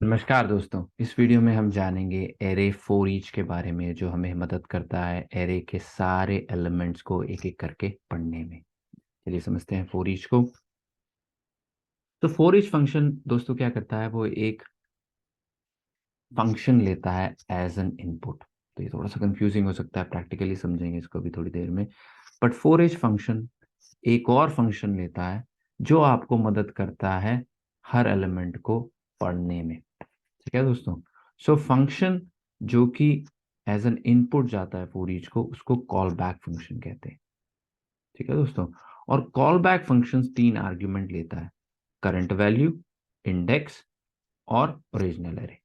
नमस्कार दोस्तों। इस वीडियो में हम जानेंगे एरे फॉर ईच के बारे में, जो हमें मदद करता है एरे के सारे एलिमेंट्स को एक एक करके पढ़ने में। चलिए समझते हैं फॉर ईच को। तो फॉर ईच फंक्शन दोस्तों क्या करता है, वो एक फंक्शन लेता है एज एन इनपुट। तो ये थोड़ा सा कंफ्यूजिंग हो सकता है, प्रैक्टिकली समझेंगे इसको भी थोड़ी देर में। बट फॉर ईच फंक्शन एक और फंक्शन लेता है जो आपको मदद करता है हर एलिमेंट को पढ़ने में। ठीक है दोस्तों। सो फंक्शन जो कि एज एन इनपुट जाता है फॉर ईच को, उसको कॉल बैक फंक्शन कहते हैं। ठीक है दोस्तों। और कॉल बैक फंक्शन तीन आर्ग्यूमेंट लेता है: करंट वैल्यू, इंडेक्स और ओरिजिनल एरे।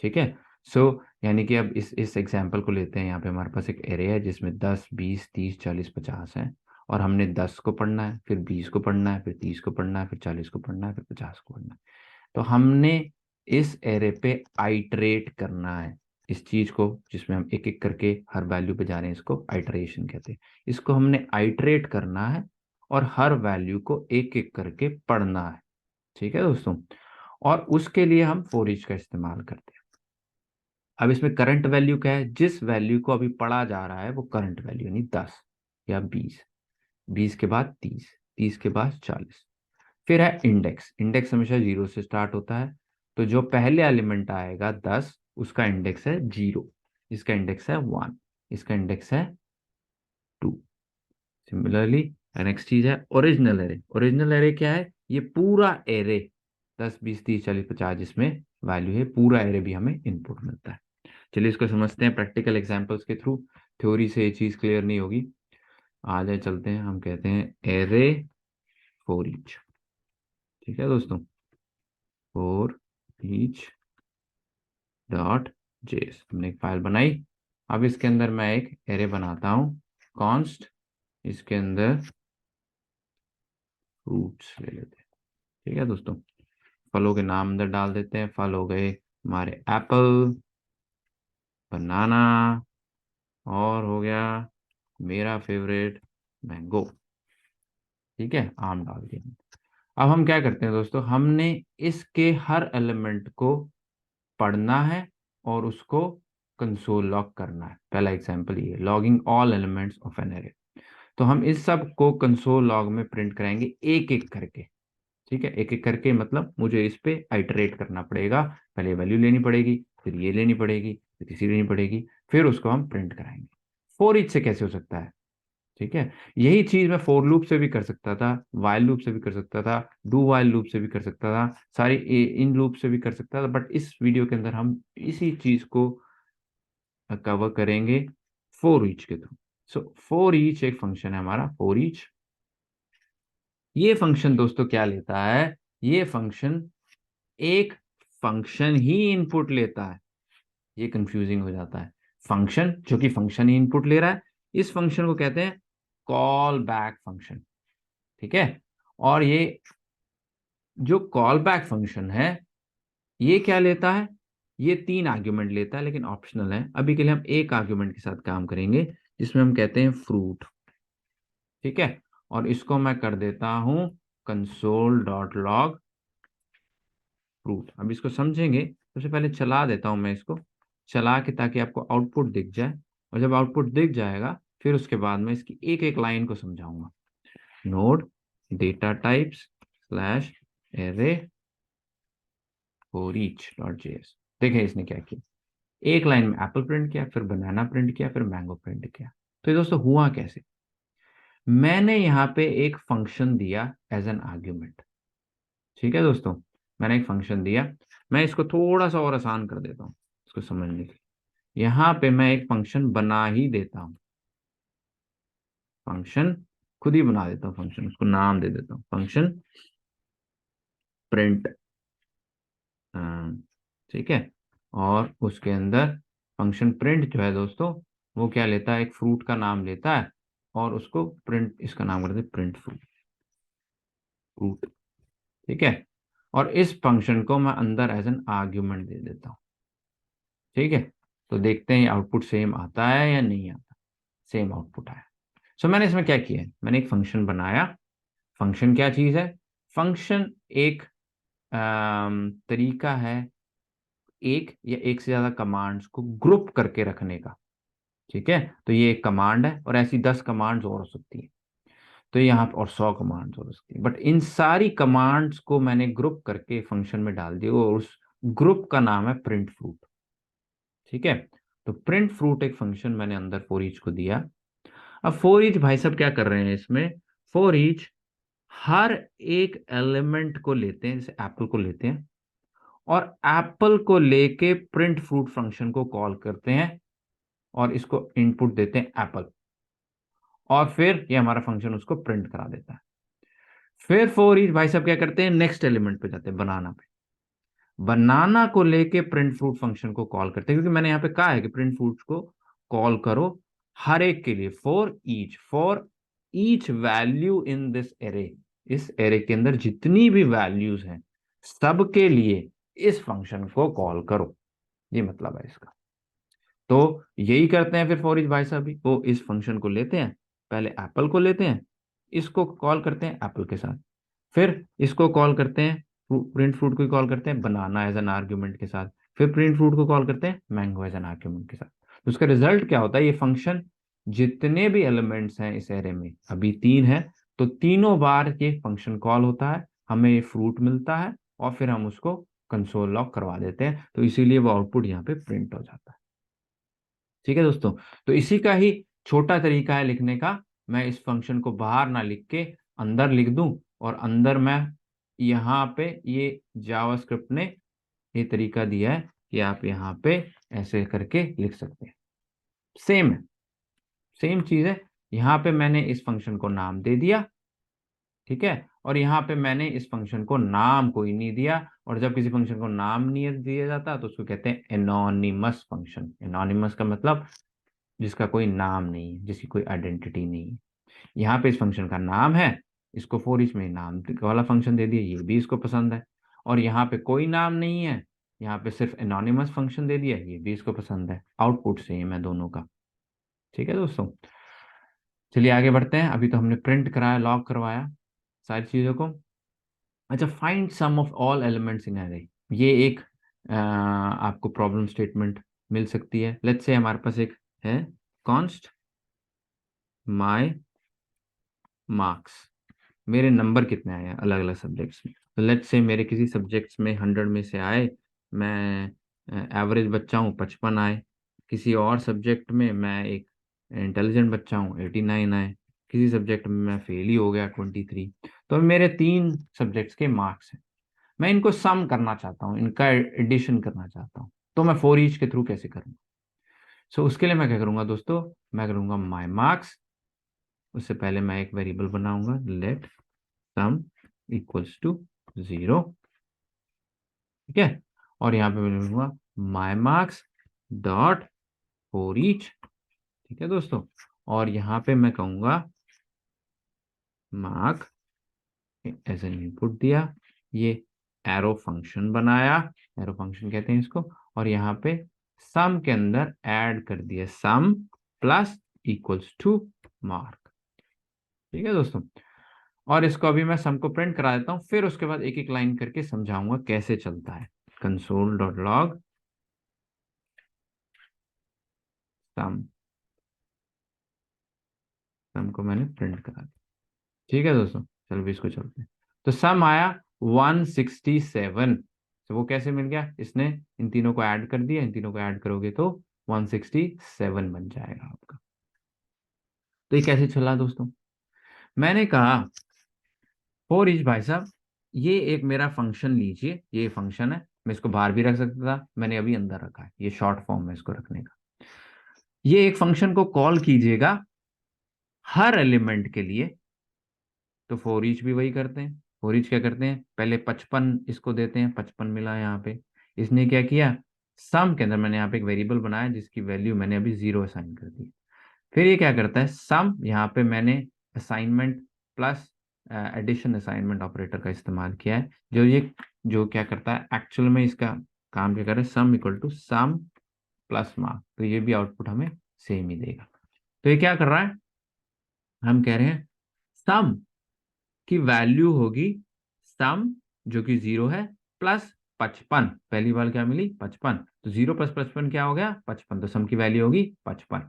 ठीक है। सो यानी कि अब इस एग्जांपल को लेते हैं। यहाँ पे हमारे पास एक एरे है जिसमें 10, 20, 30, 40, 50 है। और हमने 10 को पढ़ना है, फिर 20 को पढ़ना है, फिर 30 को पढ़ना है, फिर 40 को पढ़ना है, फिर 50 को पढ़ना है। तो हमने इस एरे पे आइटरेट करना है इस चीज को, जिसमें हम एक एक करके हर वैल्यू पे जा रहे हैं। इसको आइटरेशन कहते हैं। इसको हमने आइटरेट करना है और हर वैल्यू को एक एक करके पढ़ना है। ठीक है दोस्तों। और उसके लिए हम फॉर ईच का इस्तेमाल करते हैं। अब इसमें करंट वैल्यू क्या है? जिस वैल्यू को अभी पढ़ा जा रहा है वो करंट वैल्यू, यानी 10 या 20। 20 के बाद 30, 30 के बाद 40। फिर है इंडेक्स। इंडेक्स हमेशा जीरो से स्टार्ट होता है। तो जो पहले एलिमेंट आएगा 10, उसका इंडेक्स है जीरो, इसका इंडेक्स है 1, इसका इंडेक्स है 2। सिमिलरली नेक्स्ट चीज है ओरिजिनल एरे। ओरिजिनल एरे क्या है? ये पूरा एरे 10, 20, 30, 40, 50 जिसमें वैल्यू है, पूरा एरे भी हमें इनपुट मिलता है। चलिए इसको समझते हैं प्रैक्टिकल एग्जांपल्स के थ्रू। थ्योरी से ये चीज क्लियर नहीं होगी। आ जाए चलते हैं। हम कहते हैं एरे फॉर ईच। ठीक है दोस्तों। फॉर ईच डॉट जेएस हमने एक फाइल बनाई। अब इसके अंदर मैं एक एरे बनाता हूँ कॉन्स्ट। इसके अंदर फ्रूट्स ले लेते हैं। ठीक है दोस्तों। फलों के नाम अंदर डाल देते हैं। फल हो गए हमारे एप्पल, बनाना, और हो गया मेरा फेवरेट मैंगो। ठीक है, आम डाल दिया। अब हम क्या करते हैं दोस्तों, हमने इसके हर एलिमेंट को पढ़ना है और उसको कंसोल लॉग करना है। पहला एग्जांपल ये, logging all elements of an array. तो हम इस सब को कंसोल लॉग में प्रिंट कराएंगे एक एक करके। ठीक है, एक एक करके मतलब मुझे इस पे आइटरेट करना पड़ेगा। पहले वैल्यू लेनी पड़ेगी, फिर ये लेनी पड़ेगी, फिर तीसरी लेनी पड़ेगी, फिर उसको हम प्रिंट कराएंगे। फोर ईच से कैसे हो सकता है? ठीक है, यही चीज मैं फोर लूप से भी कर सकता था, वाइल लूप से भी कर सकता था, डू वाइल लूप से भी कर सकता था, सारी इन लूप से भी कर सकता था। बट इस वीडियो के अंदर हम इसी चीज को कवर करेंगे फोर ईच के थ्रू। सो फोर ईच एक फंक्शन है हमारा, फोर ईच। ये फंक्शन दोस्तों क्या लेता है? ये फंक्शन एक फंक्शन ही इनपुट लेता है। ये कंफ्यूजिंग हो जाता है। फंक्शन जो कि फंक्शन ही इनपुट ले रहा है, इस फंक्शन को कहते हैं कॉल बैक फंक्शन। ठीक है। और ये जो कॉल बैक फंक्शन है, ये क्या लेता है? ये तीन आर्ग्यूमेंट लेता है, लेकिन ऑप्शनल है। अभी के लिए हम एक आर्ग्यूमेंट के साथ काम करेंगे, जिसमें हम कहते हैं फ्रूट। ठीक है। और इसको मैं कर देता हूं कंसोल डॉट लॉग फ्रूट। अब इसको समझेंगे, सबसे पहले चला देता हूं मैं इसको, चला के, ताकि आपको आउटपुट दिख जाए। और जब आउटपुट दिख जाएगा, फिर उसके बाद मैं इसकी एक एक लाइन को समझाऊंगा। Node data types slash array for each dot JS. देखें इसने क्या किया। एक लाइन में एप्पल प्रिंट किया, फिर बनाना प्रिंट किया, फिर मैंगो प्रिंट किया। तो ये दोस्तों हुआ कैसे? मैंने यहाँ पे एक फंक्शन दिया एज एन आर्ग्यूमेंट। ठीक है दोस्तों, मैंने एक फंक्शन दिया। मैं इसको थोड़ा सा और आसान कर देता हूँ इसको समझने के लिए। यहाँ पे मैं एक फंक्शन बना ही देता हूँ। फंक्शन खुद ही बना देता हूँ, फंक्शन उसको नाम दे देता हूँ, फंक्शन प्रिंट। ठीक है। और उसके अंदर फंक्शन प्रिंट जो है दोस्तों, वो क्या लेता है? एक फ्रूट का नाम लेता है और उसको प्रिंट, इसका नाम करते हैं प्रिंट फ्रूट। फ्रूट। ठीक है। और इस फंक्शन को मैं अंदर एज एन आर्ग्यूमेंट दे देता हूँ। ठीक है। तो देखते हैं आउटपुट सेम आता है या नहीं आता। सेम आउटपुट आया। सो मैंने इसमें क्या किया है, मैंने एक फंक्शन बनाया। फंक्शन क्या चीज है? फंक्शन एक तरीका है एक या एक से ज्यादा कमांड्स को ग्रुप करके रखने का। ठीक है, तो ये एक कमांड है, और ऐसी 10 कमांड्स और हो सकती है, तो यहाँ पर और 100 कमांड्स हो सकती है, बट इन सारी कमांड्स को मैंने ग्रुप करके फंक्शन में डाल दिया, और उस ग्रुप का नाम है प्रिंट फ्रूट। ठीक है, तो प्रिंट फ्रूट एक फंक्शन मैंने अंदर फॉर ईच को दिया। अब फॉर ईच भाई साहब क्या कर रहे हैं इसमें, फॉर ईच हर एक एलिमेंट को लेते हैं, जैसे एप्पल को लेते हैं, और एप्पल को लेके प्रिंट फ्रूट फंक्शन को कॉल करते हैं, और इसको इनपुट देते हैं एप्पल, और फिर ये हमारा फंक्शन उसको प्रिंट करा देता है। फिर फॉर ईच भाई साहब क्या करते हैं, नेक्स्ट एलिमेंट पे जाते हैं, बनाना पे। बनाना को लेके प्रिंट फ्रूट फंक्शन को कॉल करते हैं, क्योंकि मैंने यहाँ पे कहा है कि प्रिंट फ्रूट को कॉल करो हर एक के लिए, for each value in this array, इस एरे के अंदर जितनी भी वैल्यूज हैं सबके लिए इस फंक्शन को कॉल करो, ये मतलब है इसका। तो यही करते हैं फिर फॉर ईच भाई साहब भी, वो इस फंक्शन को लेते हैं, पहले एप्पल को लेते हैं, इसको कॉल करते हैं एप्पल के साथ, फिर इसको कॉल करते हैं, प्रिंट फ्रूट को कॉल करते हैं बनाना एज एन आर्ग्यूमेंट के साथ, फिर प्रिंट फ्रूट को कॉल करते हैं मैंगो एज एन आर्ग्यूमेंट के साथ। तो उसका रिजल्ट क्या होता है, ये फंक्शन जितने भी एलिमेंट्स हैं इस एरे में, अभी 3 है, तो तीनों बार ये फंक्शन कॉल होता है, हमें ये फ्रूट मिलता है, और फिर हम उसको कंसोल लॉग करवा देते हैं, तो इसीलिए वो आउटपुट यहाँ पे प्रिंट हो जाता है। ठीक है दोस्तों, तो इसी का ही छोटा तरीका है लिखने का, मैं इस फंक्शन को बाहर ना लिख के अंदर लिख दूं, और अंदर मैं यहाँ पे ये जावास्क्रिप्ट ने ये तरीका दिया है कि आप यहाँ पे ऐसे करके लिख सकते हैं। सेम है, सेम चीज है। यहाँ पे मैंने इस फंक्शन को नाम दे दिया, ठीक है, और यहाँ पे मैंने इस फंक्शन को नाम कोई नहीं दिया, और जब किसी फंक्शन को नाम नहीं दिया जाता तो उसको कहते हैं एनोनिमस फंक्शन। एनोनिमस का मतलब जिसका कोई नाम नहीं है, जिसकी कोई आइडेंटिटी नहीं है। यहाँ पे इस फंक्शन का नाम है, इसको फॉर ईच में नाम वाला फंक्शन दे दिया, ये भी इसको पसंद है। और यहाँ पे कोई नाम नहीं है, यहाँ पे सिर्फ एनोनिमस फंक्शन दे दिया, ये भी इसको पसंद है। आउटपुट सेम है दोनों का। ठीक है दोस्तों, चलिए आगे बढ़ते हैं। अभी तो हमने प्रिंट कराया, लॉग करवाया सारी चीजों को। अच्छा, find sum of all elements in array, ये एक आपको प्रॉब्लम स्टेटमेंट मिल सकती है। लेट्स से हमारे पास एक है कॉन्स्ट माय मार्क्स, मेरे नंबर कितने आए हैं अलग अलग सब्जेक्ट्स में। तो लेट्स से मेरे किसी सब्जेक्ट्स में 100 में से आए, मैं एवरेज बच्चा हूँ, 55 आए। किसी और सब्जेक्ट में मैं एक इंटेलिजेंट बच्चा हूँ, 89 आए। किसी सब्जेक्ट में मैं फेल ही हो गया, 23। तो मेरे 3 सब्जेक्ट्स के मार्क्स हैं, मैं इनको सम करना चाहता हूँ, इनका एडिशन करना चाहता हूँ, तो मैं फॉर ईच के थ्रू कैसे करूँगा। सो उसके लिए मैं क्या करूँगा दोस्तों, मैं करूँगा माई मार्क्स, उससे पहले मैं एक वेरिएबल बनाऊंगा, लेट सम इक्वल्स टू 0। ठीक है, और यहाँ पे मैं लिखूंगा माई मार्क्स डॉट फॉर ईच। ठीक है दोस्तों, और यहाँ पे मैं कहूंगा मार्क एज एन इनपुट दिया, ये एरो फंक्शन बनाया, एरो फंक्शन कहते हैं इसको, और यहाँ पे सम के अंदर ऐड कर दिया सम प्लस इक्वल्स टू मार्क। ठीक है दोस्तों, और इसको अभी मैं सम को प्रिंट करा देता हूँ, फिर उसके बाद एक एक लाइन करके समझाऊंगा कैसे चलता है। कंसोल डॉट लॉग सम, सम को मैंने प्रिंट करा दिया। ठीक है दोस्तों, चलो भी इसको चलते हैं। तो सम आया 167। तो वो कैसे मिल गया, इसने इन तीनों को ऐड कर दिया, इन तीनों को ऐड करोगे तो 167 बन जाएगा आपका। तो ये कैसे चला दोस्तों, मैंने कहा फॉर ईच भाई साहब, ये एक मेरा फंक्शन लीजिए, ये फंक्शन है, मैं इसको बाहर भी रख सकता था, मैंने अभी अंदर रखा है, ये शॉर्ट फॉर्म में इसको रखने का। ये एक फंक्शन को कॉल कीजिएगा हर एलिमेंट के लिए, तो फॉर ईच भी वही करते हैं। फॉर ईच क्या करते हैं, पहले 55 इसको देते हैं, 55 मिला यहाँ पे, इसने क्या किया, सम के अंदर मैंने यहाँ पे एक वेरिएबल बनाया जिसकी वैल्यू मैंने अभी 0 असाइन कर दी। फिर ये क्या करता है, सम यहाँ पे मैंने assignment plus addition assignment operator का इस्तेमाल किया है, जो क्या करता है एक्चुअल में, इसका काम क्या कर रहा है, sum equal to sum plus mark, तो ये भी आउटपुट हमें सेम ही देगा। तो ये क्या कर रहा है, हम कह रहे हैं सम की वैल्यू होगी सम जो कि 0 है प्लस 55, पहली बार क्या मिली 55, तो 0 + 55 क्या हो गया 55, तो सम की वैल्यू होगी 55।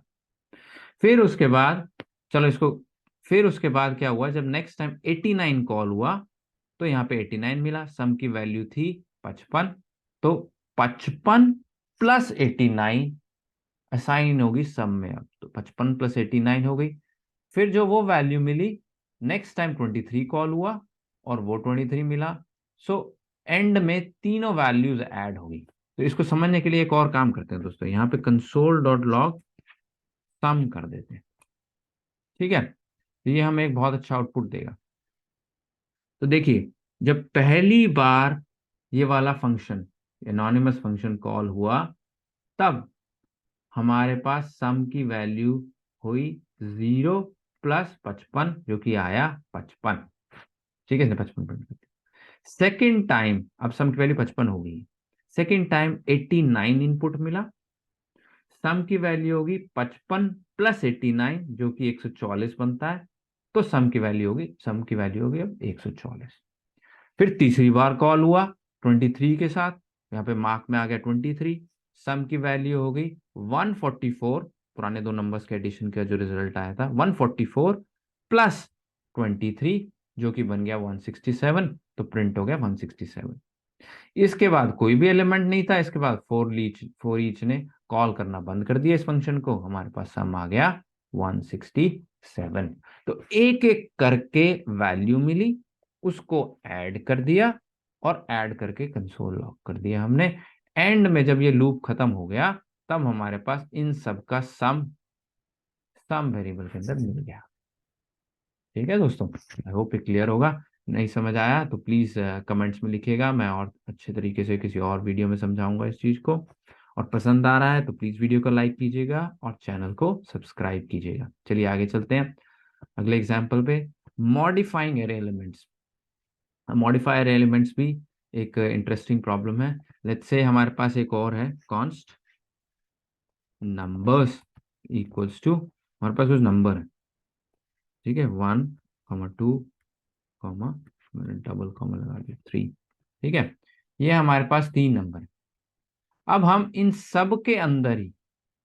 फिर उसके बाद चलो इसको, फिर उसके बाद क्या हुआ, जब नेक्स्ट टाइम 89 कॉल हुआ तो यहाँ पे 89 मिला, सम की वैल्यू थी 55, तो 55 + 89 असाइन होगी सम में, अब तो 55 + 89 हो गई। फिर जो वो वैल्यू मिली, नेक्स्ट टाइम 23 कॉल हुआ और वो 23 मिला, सो एंड में तीनों वैल्यूज ऐड हो गई। तो इसको समझने के लिए एक और काम करते हैं दोस्तों, यहाँ पे console.log सम कर देते हैं, ठीक है, तो ये हमें एक बहुत अच्छा आउटपुट देगा। तो देखिए, जब पहली बार ये वाला फंक्शन एनोनिमस फंक्शन कॉल हुआ, तब हमारे पास सम की वैल्यू हुई 0 + 55, जो कि आया 55, ठीक है 55। सेकेंड टाइम अब सम की वैल्यू 55 हो गई, सेकेंड टाइम 89 इनपुट मिला, सम की वैल्यू होगी 55 + 89, जो कि 144 बनता है, तो सम की वैल्यू होगी अब 144। फिर तीसरी बार कॉल हुआ 23 के साथ, यहाँ पे मार्क में आ गया 23, सम की वैल्यू हो गई 144, पुराने दो नंबर्स के एडिशन का जो रिजल्ट आया था 144 + 23, जो कि बन गया 167, तो प्रिंट हो गया 167। इसके बाद कोई भी एलिमेंट नहीं था, इसके बाद फोर ईच ने कॉल करना बंद कर दिया इस फंक्शन को, हमारे पास सम आ गया 167। तो एक एक करके वैल्यू मिली, उसको ऐड कर दिया और ऐड करके कंसोल लॉग कर दिया हमने। एंड में जब ये लूप खत्म हो गया, तब हमारे पास इन सब का सम वेरिएबल के अंदर मिल गया। ठीक है दोस्तों, आई होप ये क्लियर होगा। नहीं समझ आया तो प्लीज कमेंट्स में लिखिएगा, मैं और अच्छे तरीके से किसी और वीडियो में समझाऊंगा इस चीज को। और पसंद आ रहा है तो प्लीज वीडियो को लाइक कीजिएगा और चैनल को सब्सक्राइब कीजिएगा। चलिए आगे चलते हैं अगले एग्जाम्पल पे, modifying array elements. Modifier elements भी एक इंटरेस्टिंग प्रॉब्लम है। लेट्स से हमारे पास एक और है कॉन्स्ट नंबर्स इक्वल्स टू, हमारे पास कुछ नंबर है, ठीक है 1, 2, मैंने डबल कॉमा लगा दिया 3, ठीक है, ये हमारे पास 3 नंबर है। अब हम इन सब के अंदर ही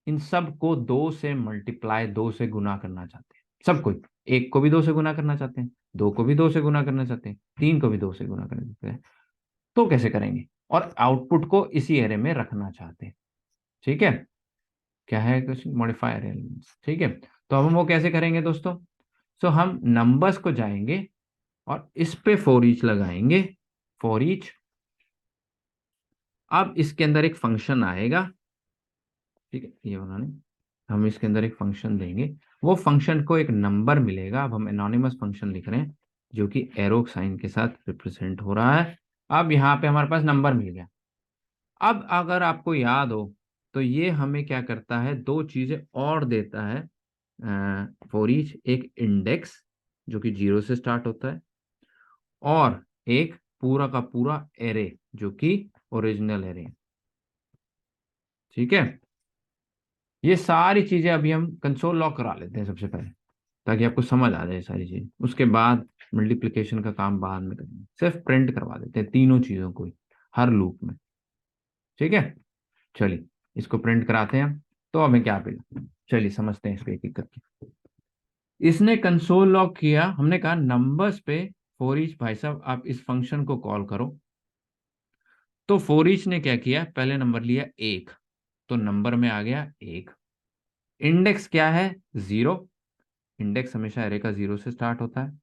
इन सब को 2 से मल्टीप्लाई, 2 से गुना करना चाहते हैं, सबको, एक को भी 2 से गुना करना चाहते हैं, 2 को भी 2 से गुना करना चाहते हैं, 3 को भी 2 से गुना करना चाहते हैं। तो कैसे करेंगे, और आउटपुट को इसी एरे में रखना चाहते हैं, ठीक है, क्या है कुछ मॉडिफायर एलिमेंट्स, ठीक है। तो अब हम वो कैसे करेंगे दोस्तों, सो हम नंबर्स को जाएंगे और इस पे फॉर ईच लगाएंगे, फॉर ईच। अब इसके अंदर एक फंक्शन आएगा, ठीक है, ये वाला नहीं, हम इसके अंदर एक फंक्शन देंगे, वो फंक्शन को एक नंबर मिलेगा। अब हम एनोनिमस फंक्शन लिख रहे हैं, जो कि एरो साइन के साथ रिप्रेजेंट हो रहा है। अब यहाँ पे हमारे पास नंबर मिल गया। अब अगर आपको याद हो तो ये हमें क्या करता है, 2 चीजें और देता है फॉर ईच, एक इंडेक्स जो कि 0 से स्टार्ट होता है, और एक पूरा का पूरा एरे जो कि ओरिजिनल एरे, ठीक है। ये सारी चीजें अभी हम कंसोल लॉग करा लेते हैं सबसे पहले, ताकि आपको समझ आ जाए सारी चीज। उसके बाद मल्टीप्लिकेशन का काम बाद में करेंगे, सिर्फ प्रिंट करवा देते हैं तीनों चीजों को ही, हर लूप में, ठीक है। चलिए इसको प्रिंट कराते हैं, तो हमें क्या मिला, चलिए समझते हैं इसको एक एक करके। इसने कंसोल लॉग किया, हमने कहा नंबर्स पे फॉर ईच, भाई साहब आप इस फंक्शन को कॉल करो। तो फॉर ईच ने क्या किया, पहले नंबर लिया 1, तो नंबर में आ गया 1। इंडेक्स क्या है 0, इंडेक्स हमेशा एरे का 0 से स्टार्ट होता है।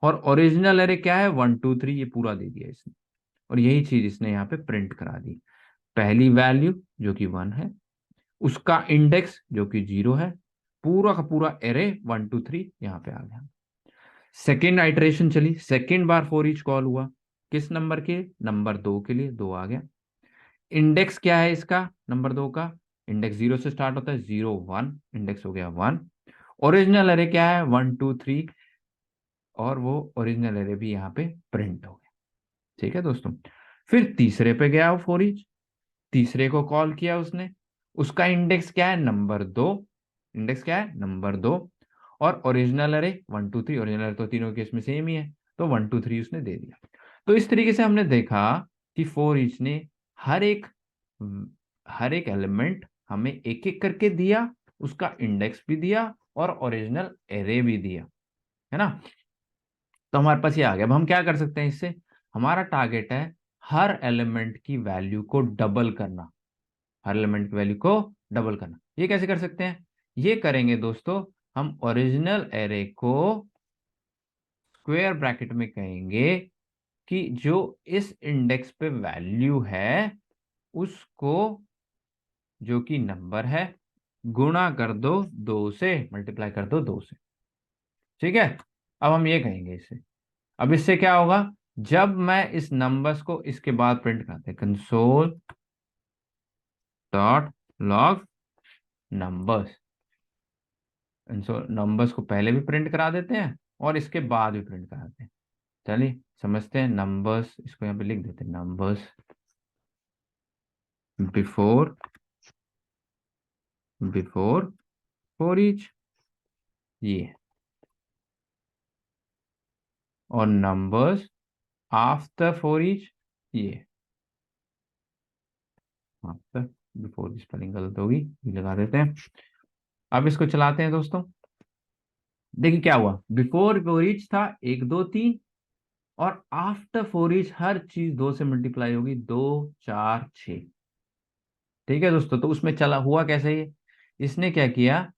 और ओरिजिनल एरे क्या है 1, 2, 3, ये पूरा दे दिया इसने, और यही चीज इसने यहाँ पे प्रिंट करा दी। पहली वैल्यू जो कि 1 है, उसका इंडेक्स जो कि 0 है, पूरा का पूरा एरे 1, 2, 3 यहाँ पे आ गया। सेकेंड आइटरेशन चली, second bar for each call हुआ, किस नंबर के, नंबर 2 के लिए, 2 आ गया। इंडेक्स क्या है इसका, नंबर 2 का इंडेक्स 0 से स्टार्ट होता है, 0, 1, इंडेक्स हो गया 1। ओरिजिनल एरे क्या है 1, 2, 3, और वो ओरिजिनल एरे भी यहाँ पे प्रिंट हो गया, ठीक है दोस्तों। फिर तीसरे पे गया वो फॉर ईच, तीसरे को कॉल किया उसने, उसका इंडेक्स क्या है नंबर 2, इंडेक्स क्या है नंबर 2, और ओरिजिनल अरे 1, 2, 3, ओरिजिनल तो तीनों केस में सेम ही है, तो 1, 2, 3 उसने दे दिया। तो इस तरीके से हमने देखा कि फॉर ईच ने हर एक हर एक एलिमेंट हमें एक एक करके दिया, उसका इंडेक्स भी दिया और ओरिजिनल एरे भी दिया, है ना। तो हमारे पास ये आ गया। अब हम क्या कर सकते हैं इससे, हमारा टारगेट है हर एलिमेंट की वैल्यू को डबल करना, हर एलिमेंट की वैल्यू को डबल करना। ये कैसे कर सकते हैं, ये करेंगे दोस्तों, हम ओरिजिनल एरे को स्क्वायर ब्रैकेट में कहेंगे कि जो इस इंडेक्स पे वैल्यू है उसको, जो कि नंबर है, गुणा कर दो 2 से, मल्टीप्लाई कर दो 2 से। ठीक है, अब हम ये कहेंगे इससे। अब इससे क्या होगा, जब मैं इस नंबर्स को इसके बाद प्रिंट करते हैं, console dot log numbers, numbers को पहले भी प्रिंट करा देते हैं और इसके बाद भी प्रिंट कराते हैं। चलिए समझते हैं। नंबर्स, इसको यहाँ पे लिख देते हैं, numbers before before for each, ये, और नंबर्स आफ्टर फॉर ईच, ये, आफ्टर, बिफोर की स्पेलिंग गलत होगी, ये लगा देते हैं। अब इसको चलाते हैं दोस्तों। देखिए क्या हुआ, बिफोर फॉर ईच था 1 2 3, और आफ्टर फॉर ईच हर चीज 2 से मल्टीप्लाई होगी, 2 4 6। ठीक है दोस्तों, तो उसमें चला हुआ कैसे ये, इसने क्या किया,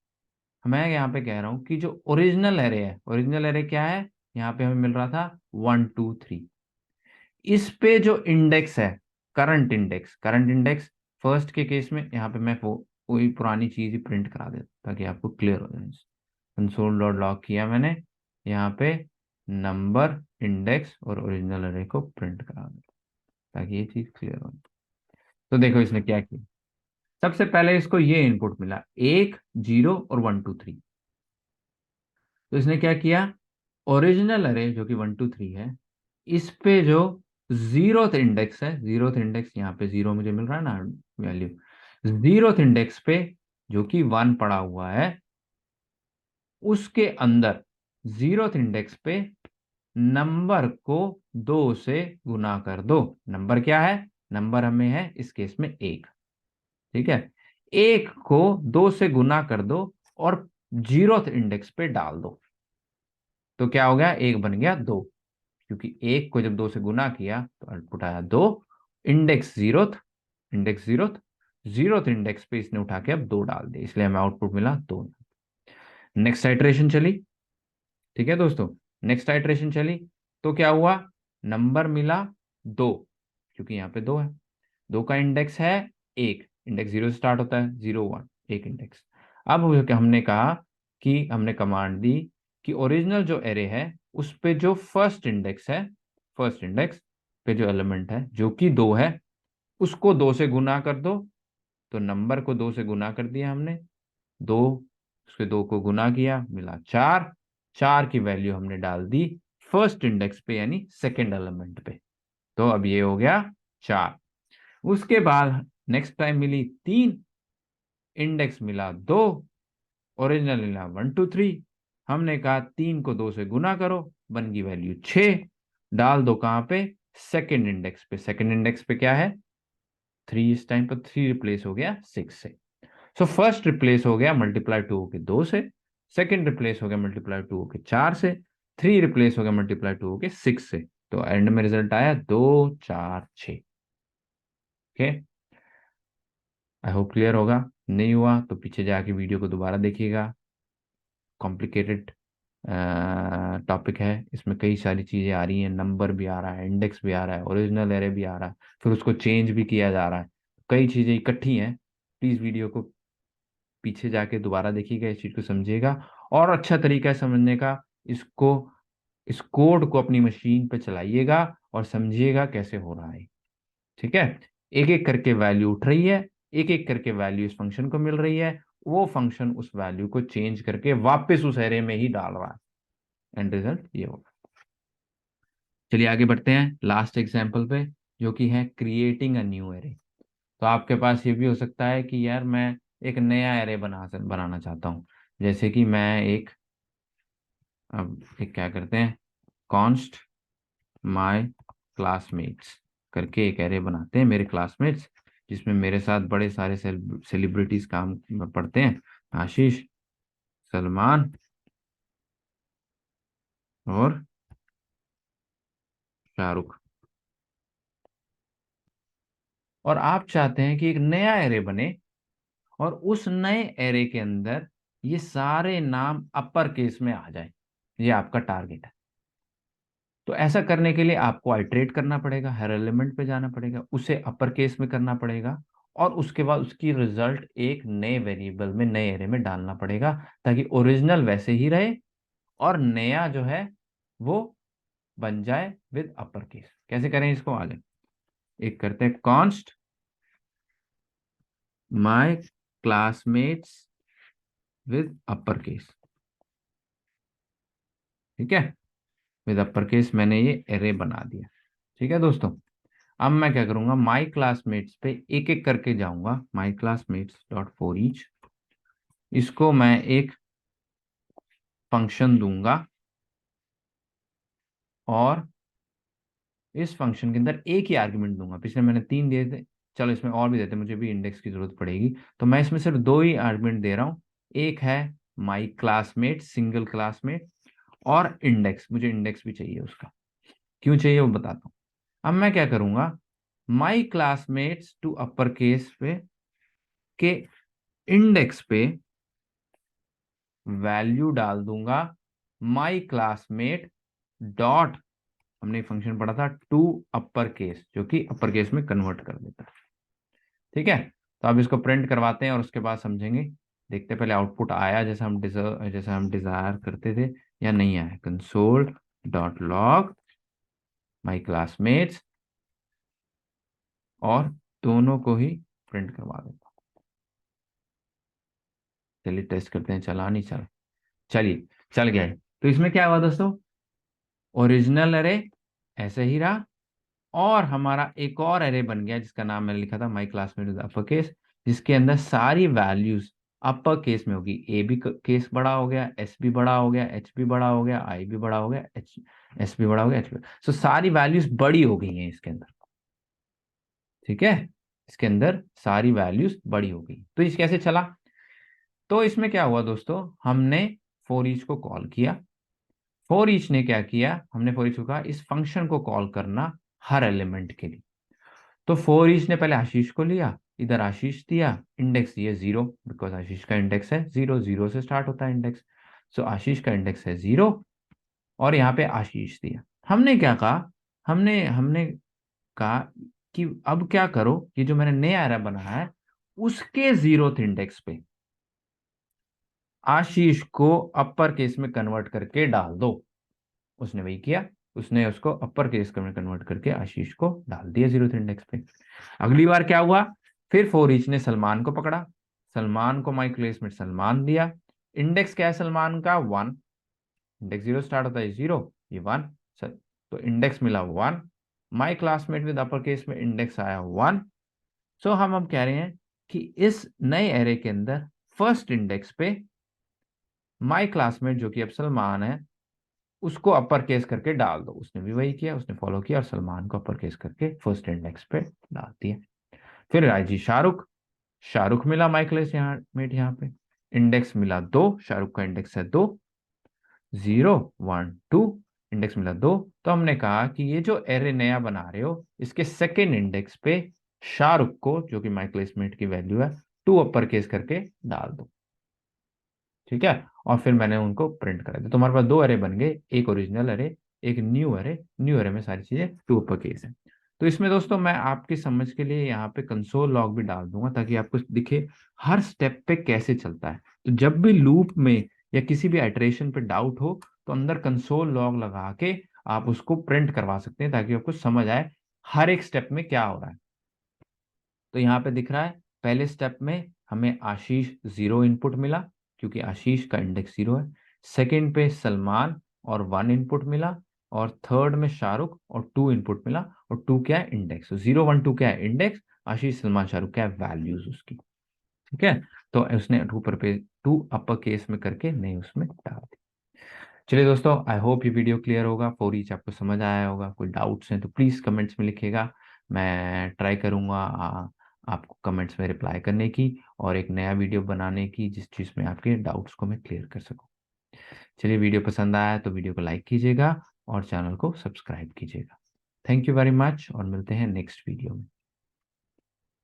मैं यहाँ पे कह रहा हूं कि जो ओरिजिनल एरे है, ओरिजिनल एरे क्या है, यहाँ पे हमें मिल रहा था 1 2 3, इस पे जो इंडेक्स है, current index, current index first के केस में यहाँ पे मैं वही पुरानी चीज ही प्रिंट करा देता ताकि आपको क्लियर हो जाए। कंसोल डॉट लॉग किया मैंने, यहाँ पे नंबर, इंडेक्स और ओरिजिनल एरे को प्रिंट करा दो ताकि ये चीज क्लियर हो। तो देखो इसने क्या किया, सबसे पहले इसको ये इनपुट मिला 1 0 और 1 2 3। तो इसने क्या किया, ओरिजिनल अरे जो कि 1 2 3 है, इस पे जो जीरोथ इंडेक्स है, जीरोथ इंडेक्स यहाँ पे 0 मुझे मिल रहा है ना वैल्यू, जीरोथ इंडेक्स पे जो कि 1 पड़ा हुआ है, उसके अंदर जीरोथ इंडेक्स पे नंबर को 2 से गुना कर दो। नंबर क्या है, नंबर हमें है इस केस में 1। ठीक है, 1 को 2 से गुना कर दो और जीरोथ इंडेक्स पे डाल दो। तो क्या हो गया, 1 बन गया 2, क्योंकि 1 को जब 2 से गुना किया तो आउटपुट आया 2। Index zeroth, index zeroth, zeroth index पे इसने उठा के अब 2 डाल दिया, इसलिए हमें आउटपुट मिला 2। नेक्स्ट आइट्रेशन चली। ठीक है दोस्तों, नेक्स्ट आइट्रेशन चली तो क्या हुआ, नंबर मिला 2, क्योंकि यहाँ पे 2 है, 2 का इंडेक्स है 1, इंडेक्स 0 से स्टार्ट होता है, 0 1, एक इंडेक्स। अब हमने कहा कि हमने कमांड दी कि ओरिजिनल जो एरे है उस पे जो फर्स्ट इंडेक्स है, फर्स्ट इंडेक्स पे जो एलिमेंट है जो कि 2 है, उसको 2 से गुना कर दो। तो नंबर को 2 से गुना कर दिया हमने, 2, उसके 2 को गुना किया, मिला 4, 4 की वैल्यू हमने डाल दी फर्स्ट इंडेक्स पे यानी सेकेंड एलिमेंट पे। तो अब ये हो गया 4। उसके बाद नेक्स्ट टाइम मिली 3, इंडेक्स मिला 2, ओरिजिनल मिला 1 2 3। हमने कहा 3 को 2 से गुना करो, बन गई वैल्यू 6, डाल दो कहाँ पे, सेकेंड इंडेक्स पे। सेकेंड इंडेक्स पे क्या है 3, इस टाइम पर 3 रिप्लेस हो गया 6 से। सो फर्स्ट रिप्लेस हो गया मल्टीप्लाई 2 होके 2 से, सेकेंड रिप्लेस हो गया मल्टीप्लाई 2 होके 4 से, 3 रिप्लेस हो गया मल्टीप्लाई 2 होके 6 से। तो एंड में रिजल्ट आया 2 4 6। ओके, आई होप क्लियर होगा। नहीं हुआ तो पीछे जाके वीडियो को दोबारा देखिएगा, कॉम्प्लिकेटेड टॉपिक है, इसमें कई सारी चीज़ें आ रही हैं, नंबर भी आ रहा है, इंडेक्स भी आ रहा है, ओरिजिनल एरे भी आ रहा है, फिर उसको चेंज भी किया जा रहा है, कई चीज़ें इकट्ठी हैं। प्लीज़ वीडियो को पीछे जाके दोबारा देखिएगा, इस चीज़ को समझिएगा, और अच्छा तरीका है समझने का, इसको, इस कोड को अपनी मशीन पे चलाइएगा और समझिएगा कैसे हो रहा है। ठीक है, एक एक करके वैल्यू उठ रही है, एक एक करके वैल्यू इस फंक्शन को मिल रही है, वो फंक्शन उस वैल्यू को चेंज करके वापस उस एरे में ही डाल रहा है, एंड रिजल्ट ये होगा। चलिए आगे बढ़ते हैं लास्ट एग्जांपल पे, जो कि है क्रिएटिंग अ न्यू एरे। तो आपके पास ये भी हो सकता है कि यार मैं एक नया एरे बनाना चाहता हूँ, जैसे कि मैं एक, अब एक क्या करते हैं, कॉन्स्ट माई क्लासमेट्स करके एक एरे बनाते हैं मेरे क्लासमेट्स, जिसमें मेरे साथ बड़े सारे सेलिब्रिटीज काम पढ़ते हैं, आशीष, सलमान और शाहरुख। और आप चाहते हैं कि एक नया एरे बने और उस नए एरे के अंदर ये सारे नाम अपर केस में आ जाए, ये आपका टारगेट है। तो ऐसा करने के लिए आपको आइटरेट करना पड़ेगा, हर एलिमेंट पे जाना पड़ेगा, उसे अपर केस में करना पड़ेगा, और उसके बाद उसकी रिजल्ट एक नए वेरिएबल में, नए एरे में डालना पड़ेगा, ताकि ओरिजिनल वैसे ही रहे और नया जो है वो बन जाए विद अपर केस। कैसे करें इसको आगे, एक करते हैं const my classmates with upper case. ठीक है, विद अपर केस मैंने ये एरे बना दिया। ठीक है दोस्तों, अब मैं क्या करूंगा, माई क्लासमेट्स पे एक एक करके जाऊंगा, my classmates dot for each, इसको मैं एक फंक्शन दूंगा और इस फंक्शन के अंदर एक ही आर्गुमेंट दूंगा। पिछले मैंने 3 दिए थे, चलो इसमें और भी देते, मुझे भी इंडेक्स की जरूरत पड़ेगी, तो मैं इसमें सिर्फ 2 ही आर्गुमेंट दे रहा हूं। एक है माई क्लासमेट, सिंगल क्लासमेट, और इंडेक्स, मुझे इंडेक्स भी चाहिए उसका। क्यों चाहिए वो बताता हूँ। अब मैं क्या करूंगा, my classmates to upper case पे के इंडेक्स पे वैल्यू डाल दूंगा माई क्लासमेट डॉट, हमने फंक्शन पढ़ा था टू अपर केस, जो कि अपर केस में कन्वर्ट कर देता है। ठीक है, तो अब इसको प्रिंट करवाते हैं और उसके बाद समझेंगे। देखते हैं पहले आउटपुट आया जैसा हम डिजायर करते थे या नहीं आया। Console dot log my classmates, और दोनों को ही प्रिंट करवा देता हूँ। चलिए टेस्ट करते हैं, चला नहीं चला, चलिए चल गया है। तो इसमें क्या हुआ दोस्तों, ओरिजिनल एरे ऐसे ही रहा, और हमारा एक और एरे बन गया जिसका नाम मैंने लिखा था माई क्लासमेट विद अपर केस, जिसके अंदर सारी वैल्यूज अपर केस में होगी। ए भी केस बड़ा हो गया, एस भी बड़ा हो गया, एच भी बड़ा हो गया, आई भी बड़ा हो गया, एच, एस भी बड़ा हो गया, एच भी। सो सारी वैल्यूज बड़ी हो गई हैं इसके अंदर। ठीक है, इसके अंदर सारी वैल्यूज बड़ी हो गई। तो इस कैसे चला, तो इसमें क्या हुआ दोस्तों, हमने फॉर ईच को कॉल किया। फॉर ईच ने क्या किया, हमने फॉर ईच को कहा इस फंक्शन को कॉल करना हर एलिमेंट के लिए। तो फोर ईच ने पहले आशीष को लिया, इधर आशीष दिया, इंडेक्स ये 0, बिकॉज आशीष का इंडेक्स है 0, 0 से स्टार्ट होता है इंडेक्स। सो आशीष का इंडेक्स है 0, और यहाँ पे आशीष दिया। हमने क्या कहा, हमने हमने कहा कि अब क्या करो, ये जो मैंने नया एरे बनाया है उसके 0th इंडेक्स पे आशीष को अपर केस में कन्वर्ट करके डाल दो। उसने वही किया, उसने उसको अपर केस में कन्वर्ट करके आशीष को डाल दिया 0th इंडेक्स पे। अगली बार क्या हुआ, फिर फोर ईच ने सलमान को पकड़ा, सलमान को माई क्लासमेट सलमान दिया। इंडेक्स क्या है सलमान का, 1, इंडेक्स 0 स्टार्ट होता है, 0, ये 1, तो इंडेक्स मिला 1। माई क्लासमेट विद अपर केस में इंडेक्स आया 1। सो हम अब कह रहे हैं कि इस नए एरे के अंदर फर्स्ट इंडेक्स पे माई क्लासमेट जो कि अब सलमान है उसको अपर केस करके डाल दो। उसने भी वही किया, उसने फॉलो किया और सलमान को अपर केस करके फर्स्ट इंडेक्स पे डाल दिया। फिर आई जी शाहरुख, शाहरुख मिला माइकलेस यहाँ मेट, यहाँ पे इंडेक्स मिला 2, शाहरुख का इंडेक्स है 2, 0, 1, 2, इंडेक्स मिला 2। तो हमने कहा कि ये जो एरे नया बना रहे हो इसके सेकेंड इंडेक्स पे शाहरुख को, जो कि माइकलेस मेट की वैल्यू है, 2 अपर केस करके डाल दो। ठीक है, और फिर मैंने उनको प्रिंट करा दिया। तुम्हारे पास 2 एरे बन गए, एक ओरिजिनल एरे, एक न्यू एरे। न्यू एरे में सारी चीजें 2 अपर केस है। तो इसमें दोस्तों मैं आपकी समझ के लिए यहाँ पे कंसोल लॉग भी डाल दूंगा, ताकि आपको दिखे हर स्टेप पे कैसे चलता है। तो जब भी लूप में या किसी भी आइटरेशन पे डाउट हो, तो अंदर कंसोल लॉग लगा के आप उसको प्रिंट करवा सकते हैं, ताकि आपको समझ आए हर एक स्टेप में क्या हो रहा है। तो यहाँ पे दिख रहा है पहले स्टेप में हमें आशीष 0 इनपुट मिला, क्योंकि आशीष का इंडेक्स 0 है। सेकंड पे सलमान और 1 इनपुट मिला, और थर्ड में शाहरुख और 2 इनपुट मिला, और 2 क्या है, इंडेक्स। तो 0, 1, 2 क्या है, इंडेक्स। आशीष, सलमान, शाहरुख क्या है, वैल्यूज उसकी। ठीक है, तो उसने 2 अपर केस में करके नहीं उसमें डाल दी। चलिए दोस्तों, आई होप ये वीडियो क्लियर होगा, फॉर ईच आपको समझ आया होगा। कोई डाउट्स हैं तो प्लीज कमेंट्स में लिखिएगा। मैं ट्राई करूँगा आपको कमेंट्स में रिप्लाई करने की और एक नया वीडियो बनाने की जिस चीज़ में आपके डाउट्स को मैं क्लियर कर सकूँ। चलिए, वीडियो पसंद आया तो वीडियो को लाइक कीजिएगा और चैनल को सब्सक्राइब कीजिएगा। थैंक यू वेरी मच और मिलते हैं नेक्स्ट वीडियो में।